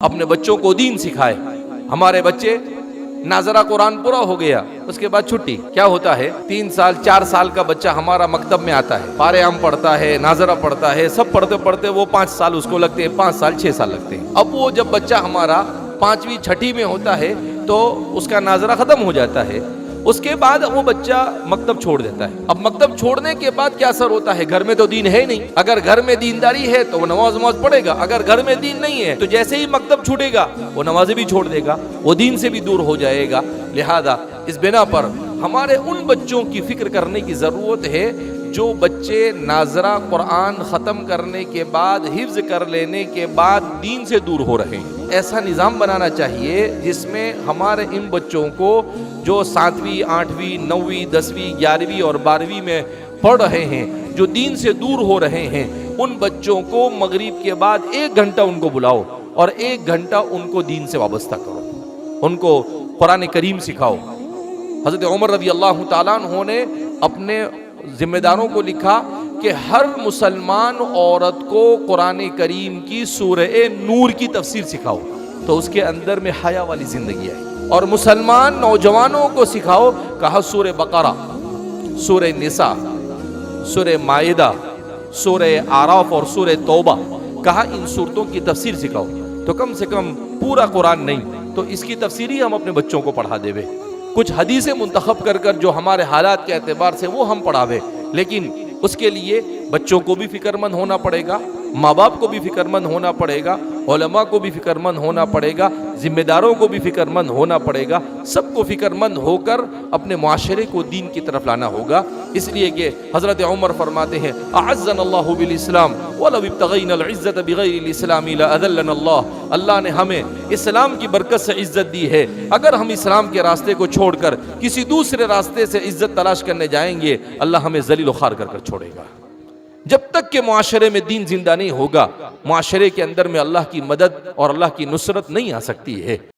अपने बच्चों को दीन सिखाए। हमारे बच्चे नाजरा कुरान पूरा हो गया, उसके बाद छुट्टी। क्या होता है, 3 साल 4 साल का बच्चा हमारा मकतब में आता है, पारे आम पढ़ता है, नाजरा पढ़ता है, सब पढ़ते पढ़ते वो 5 साल उसको लगते हैं, 5 साल 6 साल लगते हैं। अब वो जब बच्चा हमारा 5वीं 6ठी में होता है तो उसका नाजरा खत्म हो जाता है। उसके बाद वो बच्चा मकतब छोड़ देता है। अब मकतब छोड़ने के बाद क्या असर होता है, घर में तो दीन है नहीं। अगर घर में दीनदारी है तो वो नमाज पढ़ेगा, अगर घर में दीन नहीं है तो जैसे ही मकतब छूटेगा वो नमाज़ें भी छोड़ देगा, वो दीन से भी दूर हो जाएगा। लिहाजा इस बिना पर हमारे उन बच्चों की फिक्र करने की ज़रूरत है जो बच्चे नाजरा कुरान ख़त्म करने के बाद, हिफ्ज़ कर लेने के बाद दीन से दूर हो रहे हैं। ऐसा निज़ाम बनाना चाहिए जिसमें हमारे इन बच्चों को जो 7वीं 8वीं 9वीं 10वीं 11वीं और 12वीं में पढ़ रहे हैं, जो दीन से दूर हो रहे हैं, उन बच्चों को मगरिब के बाद 1 घंटा उनको बुलाओ और 1 घंटा उनको दीन से वाबस्ता करो, उनको कुरान करीम सिखाओ। हज़रत उमर रज़ी अल्लाह ताला अन्हु ने अपने जिम्मेदारों को लिखा कि हर मुसलमान औरत को कुरान करीम की सूरह नूर की तफसीर सिखाओ तो उसके अंदर में हया वाली जिंदगी आए। और मुसलमान नौजवानों को सिखाओ, कहा सूरह बकरा, सूरह निसा, सूरह माइदा, सूरह आराफ और सूरह तौबा, कहा इन सूरतों की तफसीर सिखाओ। तो कम से कम पूरा कुरान नहीं तो इसकी तफसीर ही हम अपने बच्चों को पढ़ा देवे। कुछ हदीसें मुंतखब कर कर जो हमारे हालात के एतबार से वो हम पढ़ावे, लेकिन उसके लिए बच्चों को भी फिक्रमंद होना पड़ेगा, माँ बाप को भी फिक्रमंद होना पड़ेगा, उलमा को भी फिक्रमंद होना पड़ेगा, जिम्मेदारों को भी फिक्रमंद होना पड़ेगा। सबको फिक्रमंद होकर अपने मुआशरे को दीन की तरफ लाना होगा। इसलिए कि हज़रत उमर फरमाते हैं, अअज़्ज़नल्लाहु बिल इस्लाम वलौ इब्तग़ैनल इज़्ज़त बिग़ैरिल इस्लाम लअज़ल्लनल्लाह। अल्लाह ने हमें इस्लाम की बरकत से इज़्ज़त दी है। अगर हम इस्लाम के रास्ते को छोड़कर किसी दूसरे रास्ते से इज़्ज़त तलाश करने जाएंगे, अल्लाह हमें ज़लील व ख़ार कर छोड़ेगा। जब तक के मुआशरे में दीन जिंदा नहीं होगा, मुआशरे के अंदर में अल्लाह की मदद और अल्लाह की नुसरत नहीं आ सकती है।